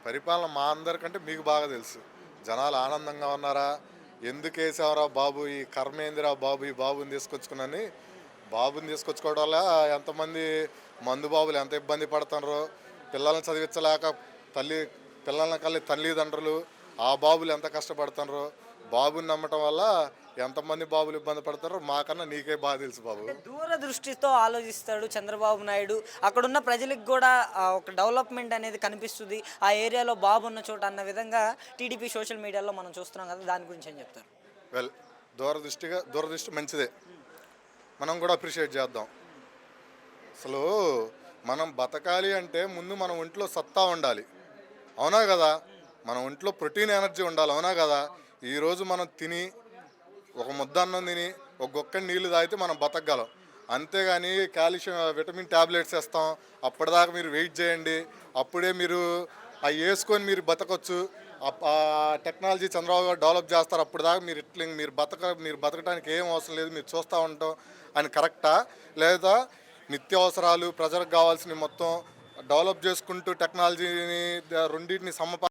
పరిపాలన మా అందరికంటే మీకు బాగా తెలుసు. జనాలు ఆనందంగా ఉన్నారా? ఎందుకేసావురా బాబు ఈ కర్మేందిరా బాబు ఈ బాబుని తీసుకొచ్చుకునని బాబుని తీసుకొచ్చుకోవడం వల్ల ఎంతమంది మందు బాబులు ఎంత ఇబ్బంది పడుతున్నారో, పిల్లల్ని చదివించలేక తల్లి పిల్లల్ని కల్లి తల్లిదండ్రులు ఆ బాబులు ఎంత కష్టపడుతున్నారో, బాబుని నమ్మటం వల్ల ఎంతమంది బాబులు ఇబ్బంది పడతారో మాకన్నా నీకే బాగా తెలుసు బాబు. అంటే దూరదృష్టితో ఆలోచిస్తాడు చంద్రబాబు నాయుడు. అక్కడున్న ప్రజలకు గూడా ఒక డెవలప్‌మెంట్ అనేది కనిపిస్తది. ఆ ఏరియాలో బాబున్న చోట అన్న విధంగా టీడీపీ సోషల్ మీడియాలో మనం చూస్తున్నాం గదా! దాని గురించి ఏం చెప్తారు? వెల్, దూరదృష్టి మంచిదే. మనం కూడా అప్రిషియేట్ చేద్దాం. అసలు మనం బతకాలి అంటే ముందు మన ఒంట్లో సత్తా ఉండాలి. అవునా కదా? మన ఒంట్లో ప్రోటీన్ ఎనర్జీ ఉండాలి. అవునా కదా? ఈరోజు మనం తిని ఒక ముద్ద అన్నం తిని ఒక గుక్కడి నీళ్లు తాగితే మనం బతకగలం. అంతేగాని కాల్షియం విటమిన్ ట్యాబ్లెట్స్ ఇస్తాం, అప్పటిదాకా మీరు వెయిట్ చేయండి, అప్పుడే మీరు అవి వేసుకొని మీరు బతకొచ్చు, ఆ టెక్నాలజీ చంద్రబాబు గారు డెవలప్ చేస్తారు, అప్పటిదాకా మీరు ఇట్లా మీరు బతకడానికి ఏం అవసరం లేదు, మీరు చూస్తూ ఉంటాం అని కరెక్టా? లేదా నిత్యావసరాలు ప్రజలకు కావాల్సినవి మొత్తం డెవలప్ చేసుకుంటూ టెక్నాలజీని రెండింటిని